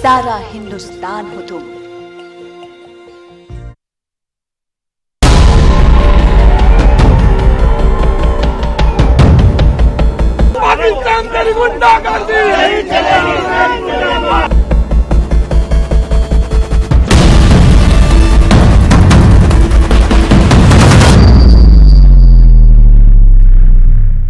सारा हिंदुस्तान हो तुम। पाकिस्तान तेरी गुंडागर्दी नहीं चलेगी।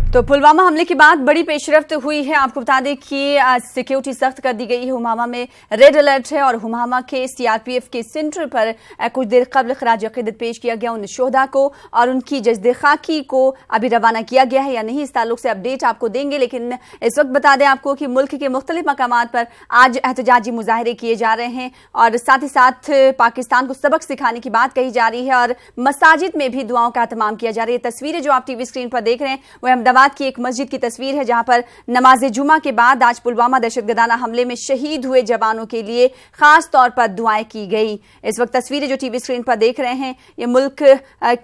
तो पुलवामा हमले के बाद बड़ी पेशरफ्त हुई है। आपको बता दें कि सिक्योरिटी सख्त कर दी गई है। हुमामा में रेड अलर्ट है और हुमामा के सीआरपीएफ के सेंटर पर कुछ देर कबल खराज अकीदत पेश किया गया उन शोहदा को और उनकी जज्दे खाकी को अभी रवाना किया गया है या नहीं, इस ताल्लुक से अपडेट आपको देंगे। लेकिन इस वक्त बता दें आपको कि मुल्क के मुख्तलिफ मकामात पर आज एहतजाजी मुजाहरे किए जा रहे हैं और साथ ही साथ पाकिस्तान को सबक सिखाने की बात कही जा रही है और मसाजिद में भी दुआओं का एहतमाम किया जा रहा है। तस्वीरें जो आप टीवी स्क्रीन पर देख रहे हैं वो अहमदाबाद की एक मस्जिद की तस्वीर है जहां पर नमाज जुमा के बाद आज पुलवामा दहशतगर्दाना हमले में शहीद हुए जवानों के लिए खास तौर पर दुआएं की गई। इस वक्त तस्वीरें जो टीवी स्क्रीन पर देख रहे हैं ये मुल्क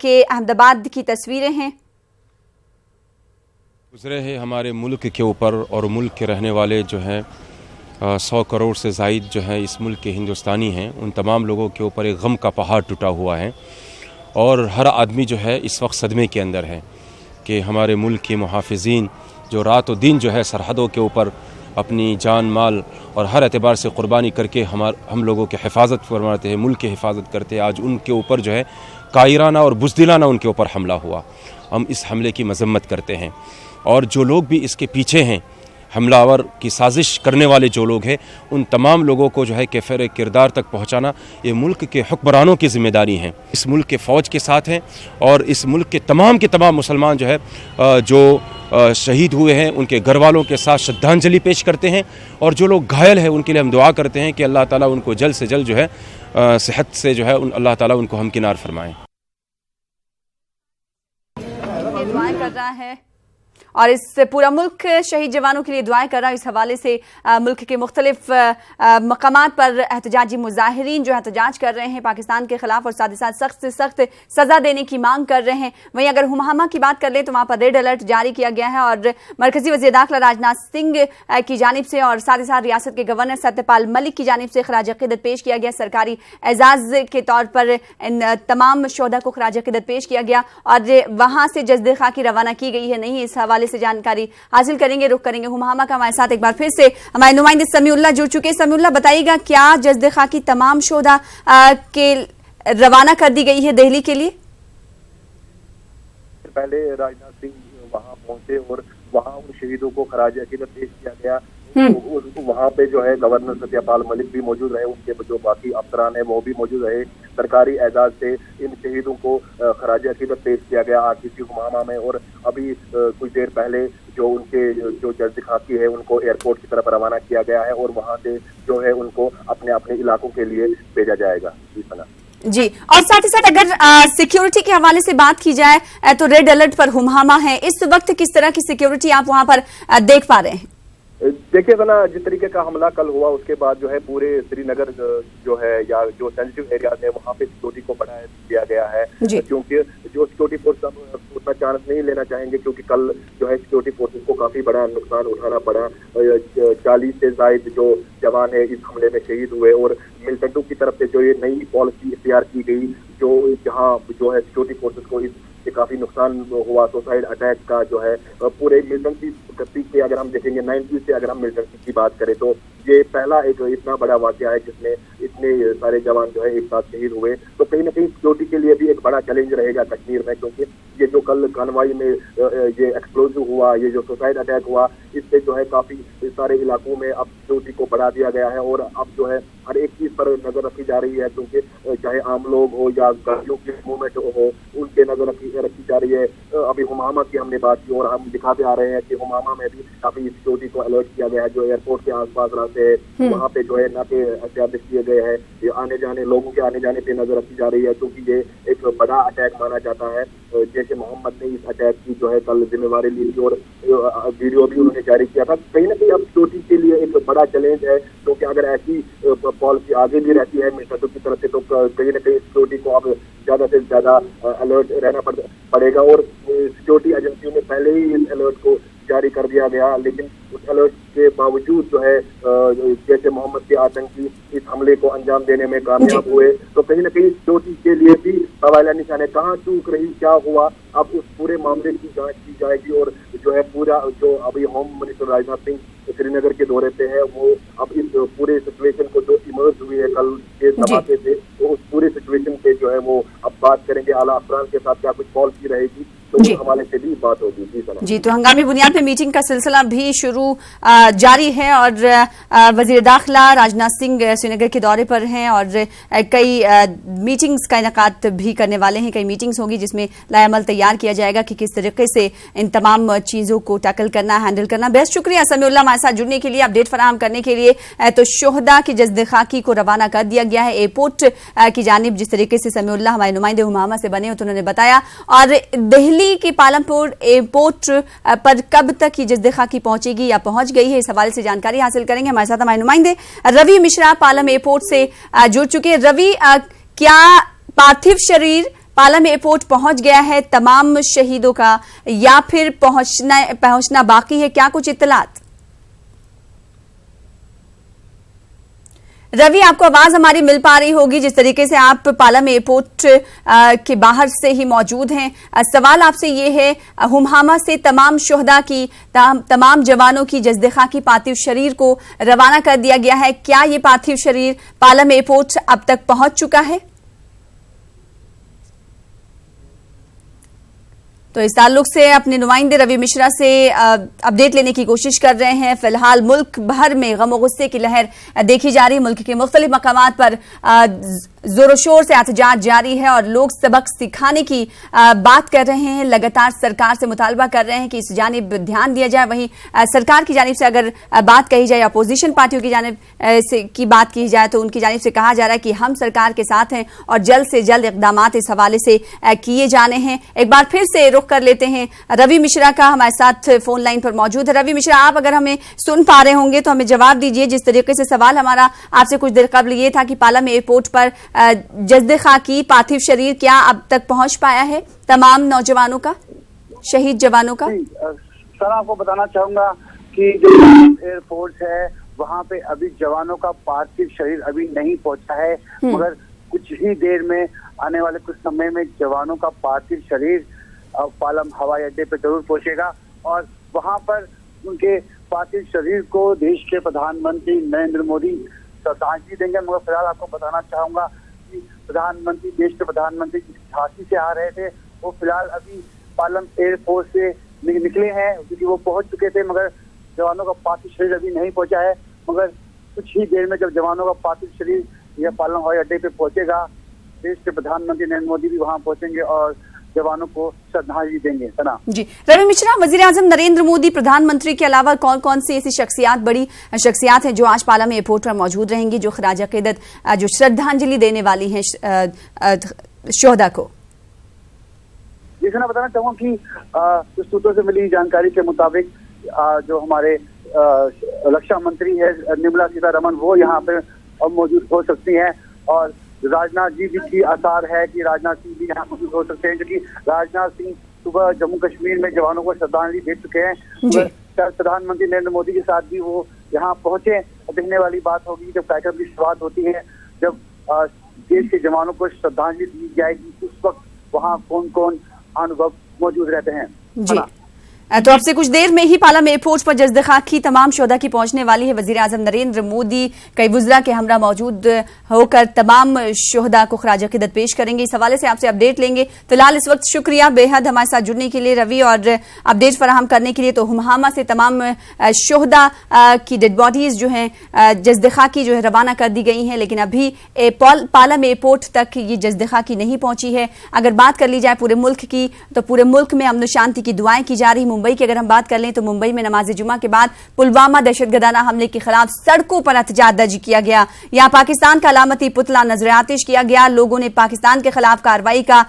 के अहमदाबाद की तस्वीरें हैं। गुजरे हैं हमारे मुल्क के ऊपर और मुल्क के रहने वाले जो हैं 100 करोड़ से ज़ायद जो है इस मुल्क के हिंदुस्तानी हैं, उन तमाम लोगों के ऊपर एक गम का पहाड़ टूटा हुआ है और हर आदमी जो है इस वक्त सदमे के अंदर है कि हमारे मुल्क के मुहाफ़िज़ीन जो रात और दिन जो है सरहदों के ऊपर अपनी जान माल और हर एतबार से क़ुरबानी करके हम लोगों की हिफाजत फरमाते हैं, मुल्क की हिफाजत करते हैं, आज उनके ऊपर जो है कायराना और बुज़दिलाना उनके ऊपर हमला हुआ। हम इस हमले की मज़म्मत करते हैं और जो लोग भी इसके पीछे हैं, हमलावर की साजिश करने वाले जो लोग हैं, उन तमाम लोगों को जो है कैफ़र किरदार तक पहुंचाना ये मुल्क के हुक्मरानों की ज़िम्मेदारी है। इस मुल्क के फ़ौज के साथ हैं और इस मुल्क के तमाम मुसलमान जो है जो शहीद हुए हैं उनके घर वालों के साथ श्रद्धांजलि पेश करते हैं और जो लोग घायल हैं उनके लिए हम दुआ करते हैं कि अल्लाह ताला उनको जल्द से जल्द जो है सेहत से जो है अल्लाह ताला उनको हमकिनार फरमाएँ। दुआएं कर रहा है और इस पूरा मुल्क शहीद जवानों के लिए दुआएं कर रहा है। इस हवाले से मुल्क के मुख्तलिफ मकामात पर एहतजाजी मुजाहिरीन जो एहतजाज कर रहे हैं पाकिस्तान के खिलाफ और साथ ही साथ सख्त से सख्त सज़ा देने की मांग कर रहे हैं। वहीं अगर हुमामा की बात कर ले तो वहाँ पर रेड अलर्ट जारी किया गया है और मरकजी वज़ीर दाखिला राजनाथ सिंह की जानिब से और साथ ही साथ रियासत के गवर्नर सत्यपाल मलिक की जानिब से खराज अकीदत पेश किया गया। सरकारी एजाज़ के तौर पर इन तमाम शोहदा को खराज अकीदत पेश किया गया और वहाँ से जज्दे खाकी रवाना की गई है नहीं, इस हवाले से जानकारी हासिल करेंगे। रुख करेंगे हुमामा का। हमारे साथ एक बार फिर से हमारे नुमाइंदे समीउल्लाह जुड़ चुके हैं। समीउल्लाह बताइएगा क्या जज्दे खाकी तमाम शोहदा के रवाना कर दी गई है दिल्ली के लिए? पहले राजनाथ सिंह वहां पहुंचे और वहां उन शहीदों को खराज अकीदत पेश किया गया। वहाँ पे जो है गवर्नर सत्यपाल मलिक भी मौजूद रहे, उनके जो बाकी अफसरान है वो भी मौजूद रहे। सरकारी एजाज से इन शहीदों को खराज अकीदत पेश किया गया आरटीसी हुमामा में और अभी कुछ देर पहले जो उनके जो जज्दे खाकी है उनको एयरपोर्ट की तरफ रवाना किया गया है और वहाँ से जो है उनको अपने अपने इलाकों के लिए भेजा जाएगा। जी, और साथ ही साथ अगर सिक्योरिटी के हवाले से बात की जाए तो रेड अलर्ट पर हुमामा है, इस वक्त किस तरह की सिक्योरिटी आप वहाँ पर देख पा रहे हैं? देखिए ना, जिस तरीके का हमला कल हुआ उसके बाद जो है पूरे श्रीनगर जो है या जो सेंसिटिव एरियाज है वहाँ पे सिक्योरिटी को बढ़ा दिया गया है क्योंकि जो सिक्योरिटी फोर्स उतना चांस नहीं लेना चाहेंगे क्योंकि कल जो है सिक्योरिटी फोर्सेस को काफी बड़ा नुकसान उठाना पड़ा। 40 से ज्यादा जो जवान है इस हमले में शहीद हुए और मिलिटेंटों की तरफ से जो ये नई पॉलिसी इख्तियार की गई जो जहाँ जो है सिक्योरिटी फोर्सेस को इससे काफी नुकसान हुआ। सुसाइड अटैक का जो है पूरे मिलिटेंसी से अगर हम देखेंगे 90 से अगर हम मिलिटेंसी की बात करें तो ये पहला एक इतना बड़ा वाकया है जिसमें इतने सारे जवान जो है एक साथ शहीद हुए। तो कहीं ना कहीं सिक्योरिटी के लिए भी एक बड़ा चैलेंज रहेगा कश्मीर में क्योंकि ये जो कल कानवाई में ये एक्सप्लोजिव हुआ, ये जो सुसाइड अटैक हुआ, इससे जो है काफी सारे इलाकों में अब सिक्योरिटी को बढ़ा दिया गया है और अब जो है हर एक चीज पर नजर रखी जा रही है क्योंकि चाहे आम लोग हो या गाड़ियों की मूवमेंट हो उनके नजर रखी जा रही है। अभी हुमामा की हमने बात की और हम दिखाते आ रहे हैं कि हुमामा में भी काफी सिक्योरिटी को अलर्ट किया गया है। जो एयरपोर्ट के आसपास रास्ते है वहाँ पे जो है नाके एस्टैब्लिश किए गए हैं, ये आने जाने लोगों के आने जाने पे नजर रखी जा रही है क्योंकि ये एक बड़ा अटैक माना जाता है। जैसे मोहम्मद ने इस अटैक की जो है कल जिम्मेवारी ली थी और वीडियो भी उन्होंने जारी किया था। कहीं ना कहीं अब सिक्योरिटी के लिए एक बड़ा चैलेंज है क्योंकि अगर ऐसी पॉलिसी आगे भी रहती है मिलिटेंटों की तरफ से तो कहीं ना कहीं सिक्योरिटी को अब ज्यादा से ज्यादा अलर्ट रहना पड़ेगा और सिक्योरिटी एजेंसियों ने पहले ही इस अलर्ट को जारी कर दिया गया, लेकिन उस अलर्ट के बावजूद जो है जैसे मोहम्मद के आतंकी इस हमले को अंजाम देने में कामयाब हुए, तो कहीं ना कहीं चोटी के लिए भी सवाल निशान है, कहाँ चूक रही, क्या हुआ। अब उस पूरे मामले की जांच की जाएगी और जो है पूरा जो अभी होम मिनिस्टर राजनाथ सिंह श्रीनगर के दौरे पे है, वो अब इस पूरे सिचुएशन को जो इमर्ज हुई है कल के धमाके से, तो उस पूरे सिचुएशन पे जो है वो अब बात करेंगे आला अफसरान के साथ, क्या कुछ पॉलिसी रहेगी, तो उस हवाले से भी बात होगी। जी, तो हंगामी बुनियाद पे मीटिंग का सिलसिला भी शुरू जारी है और वजीर दाखिला राजनाथ सिंह श्रीनगर के दौरे पर हैं और कई मीटिंग्स का इनेकाद भी करने वाले हैं। कई मीटिंग्स होगी जिसमें लाएअमल तैयार किया जाएगा कि किस तरीके से इन तमाम चीजों को टैकल करना, हैंडल करना। बेस्ट शुक्रिया समीउल्लाह हमारे साथ जुड़ने के लिए, अपडेट फराहम करने के लिए। तो शोहदा की जज्द खाकी को रवाना कर दिया गया है एयरपोर्ट की जानिब, जिस तरीके से समीउल्लाह हमारे नुमाइंदे हुमामा से बने तो उन्होंने बताया। और दिल्ली की पालमपुर एयरपोर्ट पर कब तक ये जज्द खाकी पहुंचेगी या पहुंच गई है, इस हवाले से जानकारी हासिल करेंगे। हमारे साथ हमारे नुमाइंदे रवि मिश्रा पालम एयरपोर्ट से जुड़ चुके हैं। रवि, क्या पार्थिव शरीर पालम एयरपोर्ट पहुंच गया है तमाम शहीदों का, या फिर पहुंचना बाकी है, क्या कुछ इत्तलात? रवि, आपको आवाज हमारी मिल पा रही होगी, जिस तरीके से आप पालम एयरपोर्ट के बाहर से ही मौजूद हैं। सवाल आपसे ये है, हुमामा से तमाम शोहदा की, तमाम जवानों की जज्द खाकी पार्थिव शरीर को रवाना कर दिया गया है। क्या ये पार्थिव शरीर पालम एयरपोर्ट अब तक पहुंच चुका है? तो इस ताल्लुक से अपने नुमाइंदे रवि मिश्रा से अपडेट लेने की कोशिश कर रहे हैं। फिलहाल मुल्क भर में गम और गुस्से की लहर देखी जा रही है। मुल्क के मुख्तलिफ मकामात पर जोरों शोर से एहतजाज जारी है और लोग सबक सिखाने की बात कर रहे हैं। लगातार सरकार से मुतालबा कर रहे हैं कि इस जानिब ध्यान दिया जाए। वहीं सरकार की जानिब से अगर बात कही जाए, अपोजिशन पार्टियों की जानिब से की बात की जाए, तो उनकी जानिब से कहा जा रहा है कि हम सरकार के साथ हैं और जल्द से जल्द इकदाम इस हवाले से किए जाने हैं। एक बार फिर से रुख कर लेते हैं रवि मिश्रा का, हमारे साथ फोन लाइन पर मौजूद है। रवि मिश्रा, आप अगर हमें सुन पा रहे होंगे तो हमें जवाब दीजिए। जिस तरीके से सवाल हमारा आपसे कुछ देर कबल ये था कि पालम एयरपोर्ट पर जज्द खाकी पार्थिव शरीर क्या अब तक पहुंच पाया है तमाम नौजवानों का, शहीद जवानों का? सर, आपको बताना चाहूंगा कि जो एयरपोर्ट है वहां पे अभी जवानों का पार्थिव शरीर अभी नहीं पहुंचा है, मगर कुछ ही देर में आने वाले कुछ समय में जवानों का पार्थिव शरीर पालम हवाई अड्डे पे जरूर पहुंचेगा और वहां पर उनके पार्थिव शरीर को देश के प्रधानमंत्री नरेंद्र मोदी श्रद्धांजलि देंगे। मगर फिलहाल आपको बताना चाहूंगा कि देश के प्रधानमंत्री झांसी से आ रहे थे, वो फिलहाल अभी पालम एयरपोर्ट से निकले हैं, क्योंकि वो पहुंच चुके थे, मगर जवानों का पार्थिव शरीर अभी नहीं पहुंचा है। मगर कुछ ही देर में जब जवानों का पार्थिव शरीर यह पालम हवाई अड्डे पे पहुंचेगा, देश के प्रधानमंत्री नरेंद्र मोदी भी वहां पहुंचेंगे और जवानों को श्रद्धांजलि देंगे। सना जी, रवि मिश्रा, वजीर आजम नरेंद्र मोदी प्रधानमंत्री के अलावा कौन कौन सी ऐसी शख्सियात, बड़ी शख्सियात हैं जो आज पालम एयरपोर्ट पर मौजूद रहेंगी, जो खराज अकीदत, जो श्रद्धांजलि देने वाली हैं शोहदा को? जैसे मैं बताना चाहूँगा कि सूत्रों से मिली जानकारी के मुताबिक जो हमारे रक्षा मंत्री है निर्मला सीतारमण, वो यहाँ पे मौजूद हो सकती हैं और राजनाथ जी भी आसार है कि राजनाथ सिंह भी यहाँ मौजूद हो सकते हैं, क्योंकि राजनाथ सिंह सुबह जम्मू कश्मीर में जवानों को श्रद्धांजलि दे चुके हैं। प्रधानमंत्री नरेंद्र मोदी के साथ भी वो यहाँ पहुंचे। देखने वाली बात होगी जब कार्यक्रम की शुरुआत होती है, जब देश के जवानों को श्रद्धांजलि दी जाएगी, उस वक्त वहाँ कौन कौन अनुभव मौजूद रहते हैं। जी, तो अब से कुछ देर में ही पालम एयरपोर्ट पर जज्द खाकी तमाम शोहदा की पहुंचने वाली है। वजीर आजम नरेंद्र मोदी कई वज़रा के हमरा मौजूद होकर तमाम शोहदा को खराज अकीदत पेश करेंगे। इस हवाले से आपसे अपडेट लेंगे। फिलहाल इस वक्त शुक्रिया बेहद हमारे साथ जुड़ने के लिए रवि और अपडेट फराहम करने के लिए। तो हुमामा से तमाम शोहदा की डेड बॉडीज जो हैं, जज्द खाकी जो है रवाना कर दी गई हैं, लेकिन अभी पालम एयरपोर्ट तक ये जज्द खाकी नहीं पहुंची है। अगर बात कर ली जाए पूरे मुल्क की, तो पूरे मुल्क में अमन शांति की दुआएं की जा रही। मुंबई की अगर हम बात कर लें तो मुंबई में नमाज जुमा के बाद पुलवामा दहशतगर्दाना हमले के खिलाफ सड़कों पर एहतजाज दर्ज किया गया। यहां पाकिस्तान का अलामती पुतला नजर आतिश किया गया। लोगों ने पाकिस्तान के खिलाफ कार्रवाई का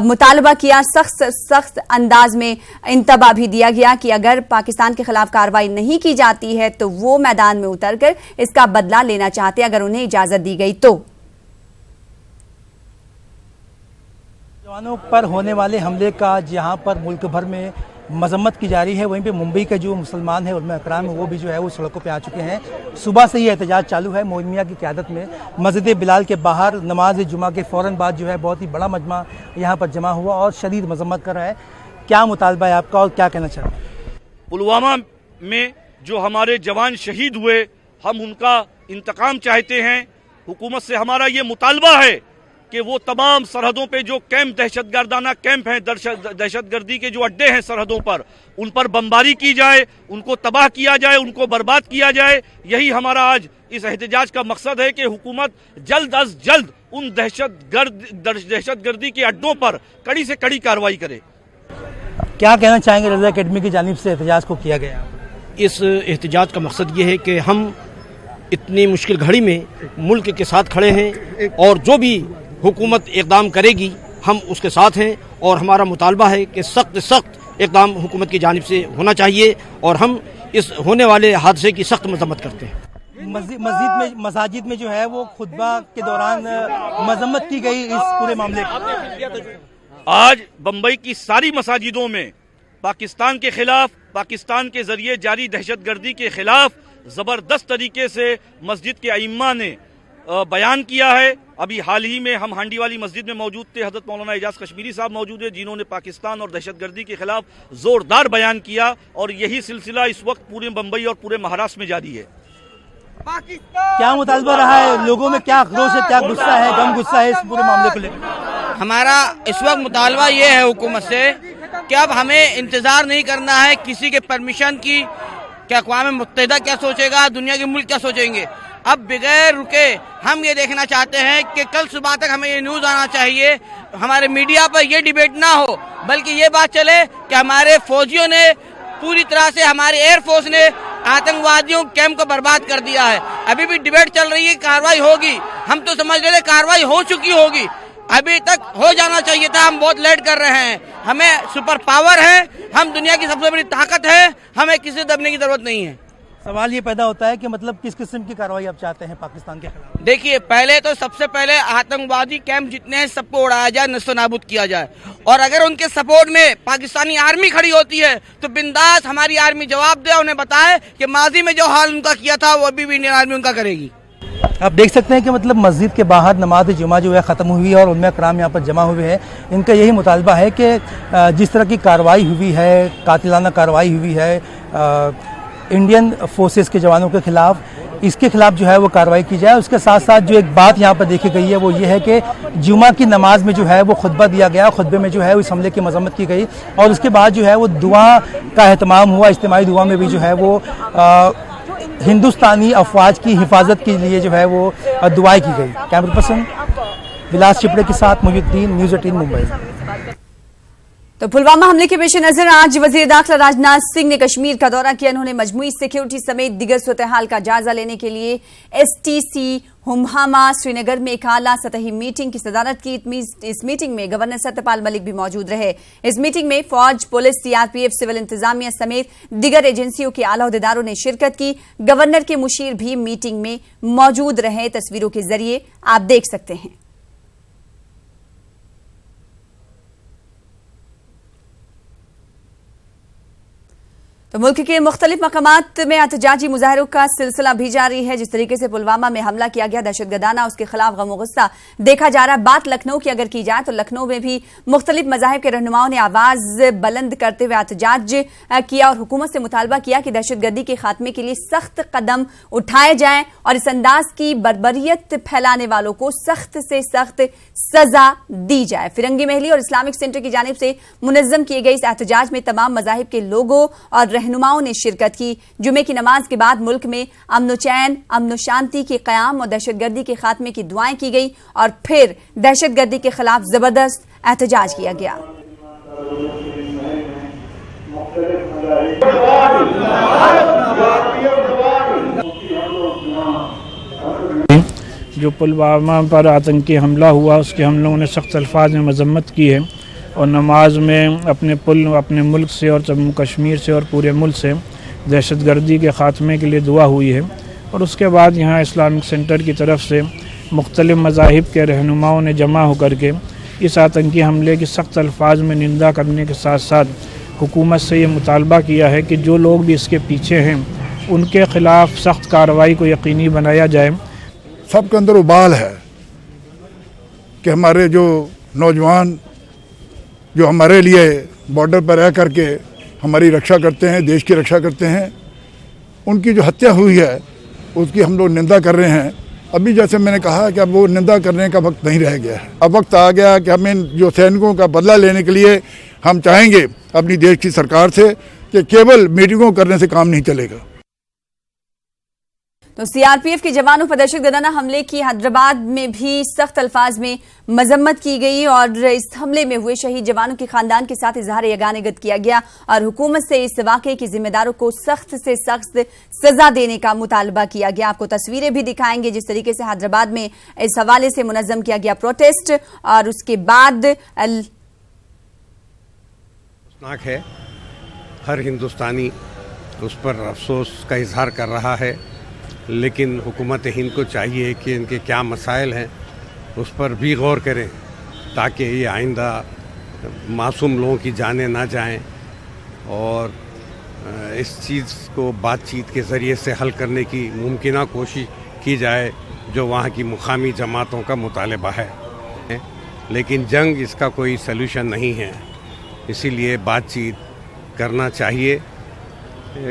मुतालबा किया। सख्त अंदाज में इंतबा भी दिया गया कि अगर पाकिस्तान के खिलाफ कार्रवाई नहीं की जाती है तो वो मैदान में उतरकर इसका बदला लेना चाहते अगर उन्हें इजाजत दी गई तो। जवानों पर होने वाले हमले का जहां पर मुल्क भर में मजम्मत की जा रही है। वहीं पे मुंबई के जो मुसलमान हैं उलमा इकराम वो भी जो है वो सड़कों पे आ चुके हैं। सुबह से ही एहतजाज चालू है। मोइन मियां की क़यादत में मस्जिद बिलाल के बाहर नमाज जुमा के फ़ौरन बाद जो है बहुत ही बड़ा मजमा यहाँ पर जमा हुआ और शदीद मजम्मत कर रहा है। क्या मुतालबा है आपका और क्या कहना चाहते हैं? पुलवामा में जो हमारे जवान शहीद हुए, हम उनका इंतकाम चाहते हैं। हुकूमत से हमारा ये मुतालबा है कि वो तमाम सरहदों पे जो कैंप, दहशतगर्दाना कैंप हैं, दहशतगर्दी के जो अड्डे हैं सरहदों पर, उन पर बमबारी की जाए, उनको तबाह किया जाए, उनको बर्बाद किया जाए। यही हमारा आज इस एहतजाज का मकसद है कि हुकूमत जल्द अज जल्द उन दहशतगर्दी के अड्डों पर कड़ी से कड़ी कार्रवाई करे। क्या कहना चाहेंगे? रज़ा अकेडमी की जानिब से एहतजाज को किया गया। इस एहतजाज का मकसद ये है कि हम इतनी मुश्किल घड़ी में मुल्क के साथ खड़े हैं और जो भी हुकूमत इक़दाम करेगी हम उसके साथ हैं और हमारा मुतालबा है कि सख्त इक़दाम हुकूमत की जानिब से होना चाहिए और हम इस होने वाले हादसे की सख्त मजम्मत करते हैं। मस्जिद में जो है वो खुतबा के दौरान मजम्मत की गई इस पूरे मामले की। आज बम्बई की सारी मसाजिदों में पाकिस्तान के खिलाफ, पाकिस्तान के जरिए जारी दहशतगर्दी के खिलाफ जबरदस्त तरीके से मस्जिद के अइम्मा ने बयान किया है। अभी हाल ही में हम हांडी वाली मस्जिद में मौजूद थे, हज़रत मौलाना एजाज कश्मीरी साहब मौजूद है जिन्होंने पाकिस्तान और दहशतगर्दी के खिलाफ जोरदार बयान किया और यही सिलसिला इस वक्त पूरे बम्बई और पूरे महाराष्ट्र में जारी है। क्या मुतालबा रहा है लोगों में? क्या आक्रोश है, क्या गुस्सा है, गम गुस्सा है इस पूरे मामले को लेकर? हमारा इस वक्त मुतालबा ये है हुकूमत से कि अब हमें इंतजार नहीं करना है किसी के परमिशन की, क्या अक़वाम मुत्तहिदा क्या सोचेगा, दुनिया के मुल्क क्या सोचेंगे। अब बगैर रुके हम ये देखना चाहते हैं कि कल सुबह तक हमें ये न्यूज़ आना चाहिए, हमारे मीडिया पर ये डिबेट ना हो, बल्कि ये बात चले कि हमारे फौजियों ने पूरी तरह से, हमारे एयरफोर्स ने आतंकवादियों कैंप को बर्बाद कर दिया है। अभी भी डिबेट चल रही है, कार्रवाई होगी। हम तो समझ रहे थे कार्रवाई हो चुकी होगी, अभी तक हो जाना चाहिए था। हम बहुत लेट कर रहे हैं। हमें सुपर पावर है, हम दुनिया की सबसे बड़ी ताकत है, हमें किसी दबने की जरूरत नहीं है। सवाल ये पैदा होता है कि मतलब किस किस्म की कार्रवाई आप चाहते हैं पाकिस्तान के खिलाफ? देखिए, पहले तो सबसे पहले आतंकवादी कैंप जितने हैं सबको उड़ाया जाए, नस्तो-नाबूद किया जाए और अगर उनके सपोर्ट में पाकिस्तानी आर्मी खड़ी होती है तो बिंदास हमारी आर्मी जवाब दे, उन्हें बताए कि माजी में जो हाल उनका किया था वो अभी भी इंडियन आर्मी उनका करेगी। आप देख सकते हैं कि मतलब मस्जिद के बाहर नमाज जुमा जो है ख़त्म हुई है और उलमा इकराम यहाँ पर जमा हुए हैं। इनका यही मुतालबा है कि जिस तरह की कार्रवाई हुई है, कातिलाना कार्रवाई हुई है इंडियन फोर्सेस के जवानों के खिलाफ, इसके खिलाफ जो है वो कार्रवाई की जाए। उसके साथ साथ जो एक बात यहाँ पर देखी गई है वो ये है कि जुमा की नमाज में जो है वो खुतबा दिया गया, खुतबे में जो है इस हमले की मजम्मत की गई और उसके बाद जो है वो दुआ का एहतमाम हुआ। इज्तिमाई दुआ में भी जो है वो हिंदुस्तानी अफवाज की हिफाजत के लिए जो है वो दुआएं की गई। कैमरा पर्सन विलास चिपड़े के साथ मुजुद्दीन, न्यूज़ 18 मुंबई। तो पुलवामा हमले के पेश नजर आज वजीर दाखिला राजनाथ सिंह ने कश्मीर का दौरा किया। उन्होंने मजमूई सिक्योरिटी समेत दिगर सूरत-ए-हाल का जायजा लेने के लिए STC हुम्हामा श्रीनगर में एक आला सतही मीटिंग की सदारत की। इस मीटिंग में गवर्नर सत्यपाल मलिक भी मौजूद रहे। इस मीटिंग में फौज, पुलिस, CRPF, सिविल इंतजामिया समेत दिगर एजेंसियों के आला अहदेदारों ने शिरकत की। गवर्नर के मुशीर भी मीटिंग में मौजूद रहे, तस्वीरों के जरिए आप देख सकते हैं। तो मुल्क के मुख्तलिफ मकामात में एहतजाजी मुजाहरों का सिलसिला भी जारी है। जिस तरीके से पुलवामा में हमला किया गया दहशतगर्दाना, उसके खिलाफ गम और गुस्सा देखा जा रहा है। बात लखनऊ की अगर की जाए तो लखनऊ में भी मुख्तलिफ मजाहिब के रहनुमाओं ने आवाज बुलंद करते हुए एहतजाज किया और हुकूमत से मुतालबा किया कि दहशतगर्दी के खात्मे के लिए सख्त कदम उठाए जाएं और इस अंदाज की बर्बरियत फैलाने वालों को सख्त से सख्त सजा दी जाए। फिरंगी महली और इस्लामिक सेंटर की जानिब से मुनज़्ज़म किए गए इस एहतजाज में तमाम मजाहिब के लोगों और रहनुमाओं ने शिरकत की। जुमे की नमाज के बाद मुल्क में अमन चैन, अमन शांति के क़याम और दहशतगर्दी के खात्मे की दुआएं की गई और फिर दहशतगर्दी के खिलाफ जबरदस्त एहतजाज किया गया। जो पुलवामा पर आतंकी हमला हुआ उसके हम लोगों ने सख्त अल्फाज में मजम्मत की है और नमाज में अपने मुल्क से और जम्मू कश्मीर से और पूरे मुल्क से दहशतगर्दी के ख़ात्मे के लिए दुआ हुई है। और उसके बाद यहाँ इस्लामिक सेंटर की तरफ से मुख्तलिफ़ मज़ाहिब के रहनुमाओं ने जमा होकर के इस आतंकी हमले की सख्त अल्फाज में निंदा करने के साथ साथ हुकूमत से ये मुतालबा किया है कि जो लोग भी इसके पीछे हैं उनके ख़िलाफ़ सख्त कार्रवाई को यकीनी बनाया जाए। सबके अंदर उबाल है कि हमारे जो नौजवान जो हमारे लिए बॉर्डर पर रह करके हमारी रक्षा करते हैं, देश की रक्षा करते हैं, उनकी जो हत्या हुई है उसकी हम लोग निंदा कर रहे हैं। अभी जैसे मैंने कहा कि अब वो निंदा करने का वक्त नहीं रह गया है। अब वक्त आ गया कि हमें जो सैनिकों का बदला लेने के लिए हम चाहेंगे अपनी देश की सरकार से कि केवल मीटिंगों करने से काम नहीं चलेगा। तो सीआरपीएफ के जवानों पर दहशतगर्दाना हमले की हैदराबाद में भी सख्त अल्फाज में मजम्मत की गई और इस हमले में हुए शहीद जवानों के खानदान के साथ इजहार यगानगत किया गया और हुकूमत से इस वाकये के जिम्मेदारों को सख्त से सख्त सजा देने का मुतालबा किया गया। आपको तस्वीरें भी दिखाएंगे जिस तरीके से हैदराबाद में इस हवाले से मुनज़्ज़म किया गया प्रोटेस्ट और उसके बाद है हर हिंदुस्तानी उस पर अफसोस का इजहार कर रहा है, लेकिन हुकूमत हिंद को चाहिए कि इनके क्या मसाइल हैं उस पर भी गौर करें ताकि ये आइंदा मासूम लोगों की जानें ना जाएं और इस चीज़ को बातचीत के ज़रिए से हल करने की मुमकिन कोशिश की जाए जो वहाँ की मुकामी जमातों का मुतालबा है। लेकिन जंग इसका कोई सलूशन नहीं है, इसीलिए बातचीत करना चाहिए।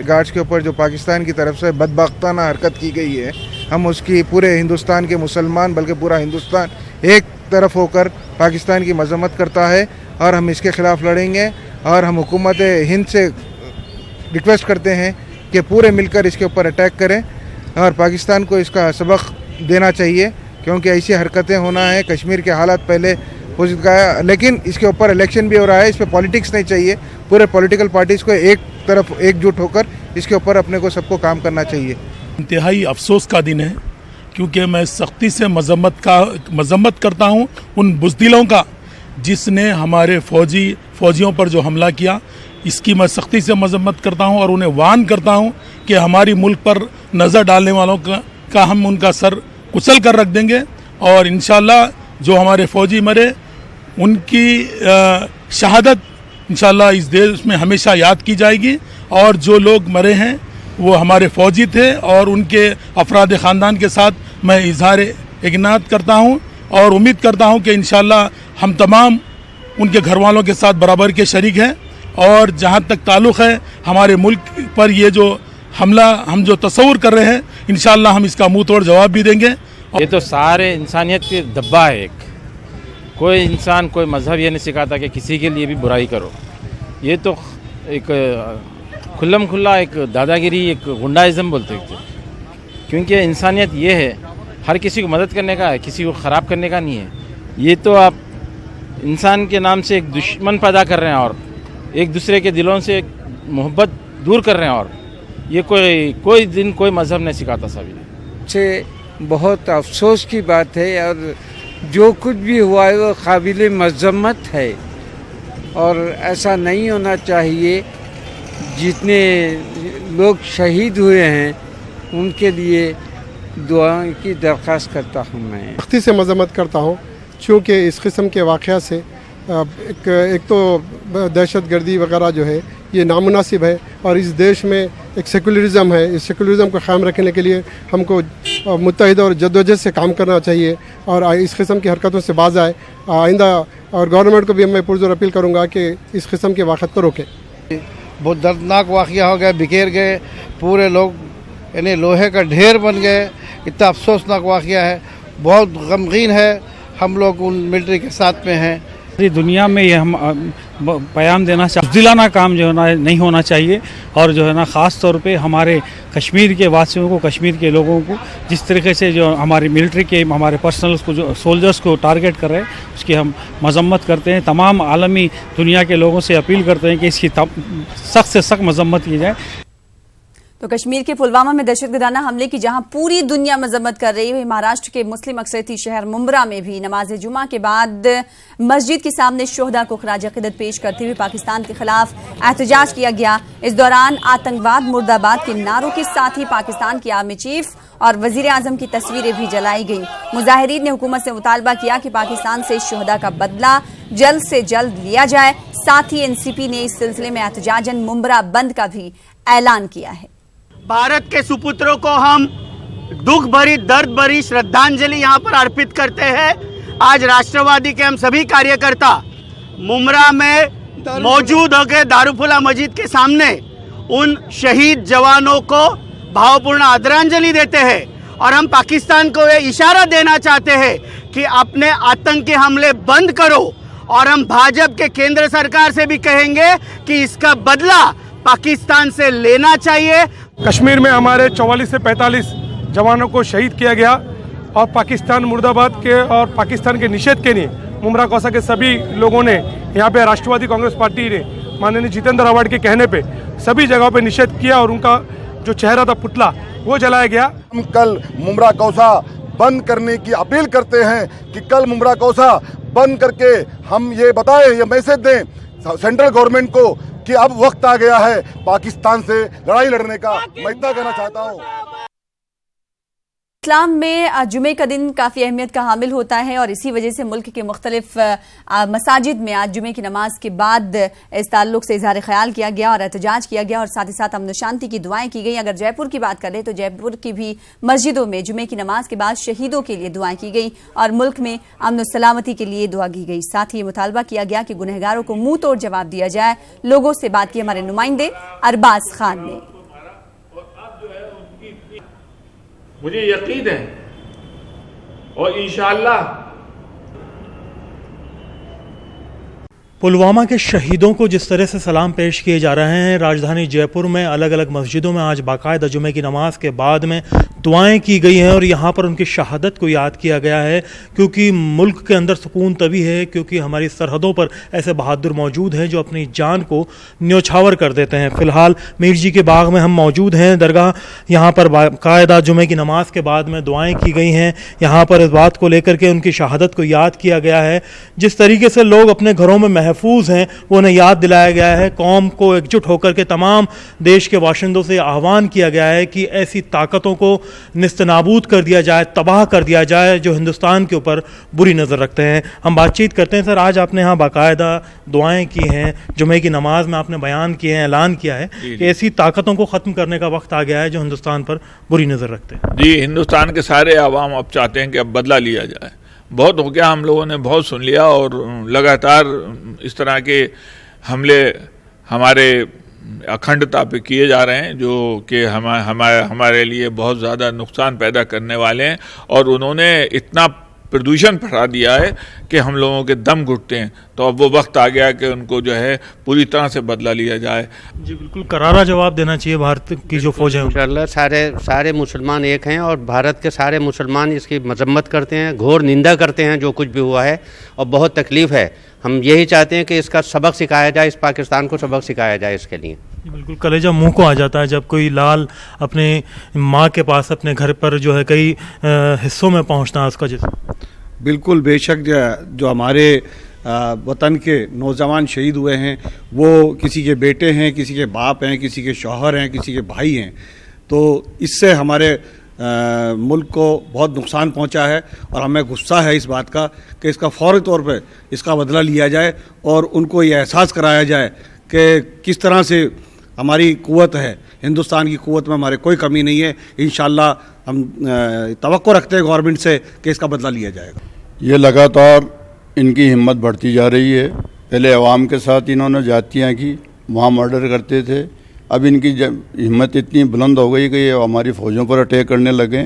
गार्ड्स के ऊपर जो पाकिस्तान की तरफ से बदबख्ताना हरकत की गई है, हम उसकी पूरे हिंदुस्तान के मुसलमान बल्कि पूरा हिंदुस्तान एक तरफ होकर पाकिस्तान की मजम्मत करता है और हम इसके ख़िलाफ़ लड़ेंगे। और हम हुकूमत हिंद से रिक्वेस्ट करते हैं कि पूरे मिलकर इसके ऊपर अटैक करें और पाकिस्तान को इसका सबक देना चाहिए, क्योंकि ऐसी हरकतें होना है। कश्मीर के हालात पहले हो चुका है, लेकिन इसके ऊपर इलेक्शन भी हो रहा है, इस पर पॉलिटिक्स नहीं चाहिए। पूरे पॉलिटिकल पार्टीज़ को एक तरफ एकजुट होकर इसके ऊपर अपने को सबको काम करना चाहिए। इंतहाई अफसोस का दिन है क्योंकि मैं सख्ती से मजम्मत करता हूं उन बुज़दिलों का जिसने हमारे फौजियों पर जो हमला किया, इसकी मैं सख्ती से मजम्मत करता हूं और उन्हें वार्न करता हूं कि हमारी मुल्क पर नज़र डालने वालों का हम उनका सर कुचल कर रख देंगे और इंशाल्लाह जो हमारे फौजी मरे उनकी शहादत इंशाल्लाह इस देश में हमेशा याद की जाएगी और जो लोग मरे हैं वो हमारे फौजी थे और उनके अफराद ख़ानदान के साथ मैं इजहार इगनात करता हूं और उम्मीद करता हूं कि इंशाल्लाह हम तमाम उनके घर वालों के साथ बराबर के शरीक हैं और जहां तक ताल्लुक़ है हमारे मुल्क पर ये जो हमला हम जो तस्वुर कर रहे हैं इंशाल्लाह हम इसका मुँह तोड़ जवाब भी देंगे। ये तो सारे इंसानियत के दब्बा है। कोई इंसान कोई मज़हब ये नहीं सिखाता कि किसी के लिए भी बुराई करो। ये तो एक खुल्लम खुल्ला एक दादागिरी, एक गुंडाइज़म बोलते थे, क्योंकि इंसानियत ये है हर किसी को मदद करने का है, किसी को ख़राब करने का नहीं है। ये तो आप इंसान के नाम से एक दुश्मन पैदा कर रहे हैं और एक दूसरे के दिलों से मोहब्बत दूर कर रहे हैं और ये कोई दिन कोई मज़हब नहीं सिखाता सभी से। बहुत अफसोस की बात है और जो कुछ भी हुआ है वो काबिल मज़म्मत है और ऐसा नहीं होना चाहिए। जितने लोग शहीद हुए हैं उनके लिए दुआ की दरख्वास्त करता हूँ। मैं सख्ती से मज़म्मत करता हूँ क्योंकि इस किस्म के वाक़या से एक तो दहशतगर्दी वगैरह जो है ये नामुनासिब है और इस देश में एक सेकुलरिज़म है। इस सेकुलरिज़म को क़ायम रखने के लिए हमको मुत्तहिद और जद्दोजहद से काम करना चाहिए और इस किस्म की हरकतों से बाज़ आए आइंदा। और गवर्नमेंट को भी मैं पुरज़ोर अपील करूँगा कि इस किस्म के वाक़यात को रोकें। बहुत दर्दनाक वाक़या हो गया, बिखेर गए पूरे लोग, यानी लोहे का ढेर बन गए। इतना अफसोसनाक वाक़या है, बहुत गमगीन है। हम लोग उन मिलिट्री के साथ में हैं। पूरी दुनिया में ये हम पैगाम देना चाहिए, दिलाना काम जो है ना नहीं होना चाहिए और जो है ना ख़ास तौर पे हमारे कश्मीर के वासियों को, कश्मीर के लोगों को जिस तरीके से जो हमारी मिलिट्री के हमारे पर्सनल्स को जो सोल्जर्स को टारगेट कर रहे हैं उसकी हम मजम्मत करते हैं। तमाम आलमी दुनिया के लोगों से अपील करते हैं कि इसकी सख्त से सख्त मजम्मत की जाए। तो कश्मीर के पुलवामा में दहशतगर्दाना हमले की जहां पूरी दुनिया मजम्मत कर रही है, महाराष्ट्र के मुस्लिम अक्सरियती शहर मुंब्रा में भी नमाज जुमा के बाद मस्जिद के सामने शोहदा को खराज अक़ीदत पेश करते हुए पाकिस्तान के खिलाफ एहतजाज किया गया। इस दौरान आतंकवाद मुर्दाबाद के नारों के साथ ही पाकिस्तान की आर्मी चीफ और वजीर आजम की तस्वीरें भी जलाई गईं। मुजाहिरीन ने हुकूमत से मुतालबा किया कि पाकिस्तान से शोहदा का बदला जल्द से जल्द लिया जाए। साथ ही एनसीपी ने इस सिलसिले में एहतजाजन मुमरा बंद का भी ऐलान किया है। भारत के सुपुत्रों को हम दुख भरी दर्द भरी श्रद्धांजलि यहाँ पर अर्पित करते हैं। आज राष्ट्रवादी के हम सभी कार्यकर्ता मुमरा में मौजूद होकर दारुफुला मस्जिद के सामने उन शहीद जवानों को भावपूर्ण आदरांजलि देते हैं और हम पाकिस्तान को ये इशारा देना चाहते हैं कि अपने आतंकी हमले बंद करो। और हम भाजपा के केंद्र सरकार से भी कहेंगे कि इसका बदला पाकिस्तान से लेना चाहिए। कश्मीर में हमारे 44 से 45 जवानों को शहीद किया गया और पाकिस्तान मुर्दाबाद के और पाकिस्तान के निषेध के लिए मुमरा कौसा के सभी लोगों ने यहाँ पे राष्ट्रवादी कांग्रेस पार्टी ने माननीय जितेंद्र आव्हाड के कहने पे सभी जगहों पे निषेध किया और उनका जो चेहरा था पुतला वो जलाया गया। हम कल मुमरा कौसा बंद करने की अपील करते हैं कि कल मुमरा कौसा बंद करके हम ये बताएं, ये मैसेज दें सेंट्रल गवर्नमेंट को कि अब वक्त आ गया है पाकिस्तान से लड़ाई लड़ने का। मैं इतना कहना चाहता हूँ। इस्लाम में जुमे का दिन काफ़ी अहमियत का हामिल होता है और इसी वजह से मुल्क के मुख्तलिफ मसाजिद में आज जुमे की नमाज के बाद इस ताल्लुक से इजहार ख्याल किया गया और एहतजाज किया गया और साथ ही साथ अमन शांति की दुआएं की गई। अगर जयपुर की बात करें तो जयपुर की भी मस्जिदों में जुमे की नमाज के बाद शहीदों के लिए दुआएं की गई और मुल्क में अमन सलामती के लिए दुआ की गई। साथ ही ये मुतालबा किया गया कि गुनहगारों को मुंह तोड़ जवाब दिया जाए। लोगों से बात की हमारे नुमाइंदे अरबाज खान ने। मुझे यकीन है और इंशाअल्लाह पुलवामा के शहीदों को जिस तरह से सलाम पेश किए जा रहे हैं, राजधानी जयपुर में अलग अलग मस्जिदों में आज बाकायदा जुमे की नमाज के बाद में दुआएं की गई हैं और यहाँ पर उनकी शहादत को याद किया गया है। क्योंकि मुल्क के अंदर सुकून तभी है क्योंकि हमारी सरहदों पर ऐसे बहादुर मौजूद हैं जो अपनी जान को न्योछावर कर देते हैं। फ़िलहाल मीर जी के बाग में हम मौजूद हैं। दरगाह यहाँ पर बाकायदा जुमे की नमाज के बाद में दुआएँ की गई हैं। यहाँ पर इस बात को लेकर के उनकी शहादत को याद किया गया है। जिस तरीके से लोग अपने घरों में महफूज हैं वो उन्हें याद दिलाया गया है। कौम को एकजुट होकर के तमाम देश के बाशिंदों से आह्वान किया गया है कि ऐसी ताकतों को निस्तनाबूद कर दिया जाए, तबाह कर दिया जाए जो हिंदुस्तान के ऊपर बुरी नज़र रखते हैं। हम बातचीत करते हैं। सर, आज आपने यहाँ बाकायदा दुआएं की हैं, जुमे की नमाज में आपने बयान किए हैं, ऐलान किया है कि ऐसी ताकतों को ख़त्म करने का वक्त आ गया है जो हिंदुस्तान पर बुरी नज़र रखते हैं। जी, हिंदुस्तान के सारे आवाम अब चाहते हैं कि अब बदला लिया जाए। बहुत हो गया, हम लोगों ने बहुत सुन लिया और लगातार इस तरह के हमले हमारे अखंडता पे किए जा रहे हैं जो कि हमारे लिए बहुत ज़्यादा नुकसान पैदा करने वाले हैं और उन्होंने इतना प्रदूषण फैला दिया है कि हम लोगों के दम घुटते हैं। तो अब वो वक्त आ गया कि उनको जो है पूरी तरह से बदला लिया जाए। जी बिल्कुल, करारा जवाब देना चाहिए भारत की जो फौज है। इंशाअल्लाह सारे मुसलमान एक हैं और भारत के सारे मुसलमान इसकी मजम्मत करते हैं, घोर निंदा करते हैं जो कुछ भी हुआ है और बहुत तकलीफ़ है। हम यही चाहते हैं कि इसका सबक सिखाया जाए, इस पाकिस्तान को सबक सिखाया जाए इसके लिए। बिल्कुल, कलेजा मुंह को आ जाता है जब कोई लाल अपने माँ के पास अपने घर पर जो है कई हिस्सों में पहुँचना है उसका जिस बिल्कुल बेशक जो हमारे वतन के नौजवान शहीद हुए हैं वो किसी के बेटे हैं, किसी के बाप हैं, किसी के शौहर हैं, किसी के भाई हैं। तो इससे हमारे मुल्क को बहुत नुकसान पहुंचा है और हमें गुस्सा है इस बात का कि इसका फौरी तौर पे इसका बदला लिया जाए और उनको ये एहसास कराया जाए कि किस तरह से हमारी कुव्वत है, हिंदुस्तान की कुव्वत में हमारे कोई कमी नहीं है। इंशाअल्लाह हम तवक्को रखते हैं गवर्नमेंट से कि इसका बदला लिया जाएगा। ये लगातार इनकी हिम्मत बढ़ती जा रही है। पहले अवाम के साथ इन्होंने जातियाँ की, वहाँ मर्डर करते थे। अब इनकी हिम्मत इतनी बुलंद हो गई कि ये हमारी फ़ौजों पर अटैक करने लगे।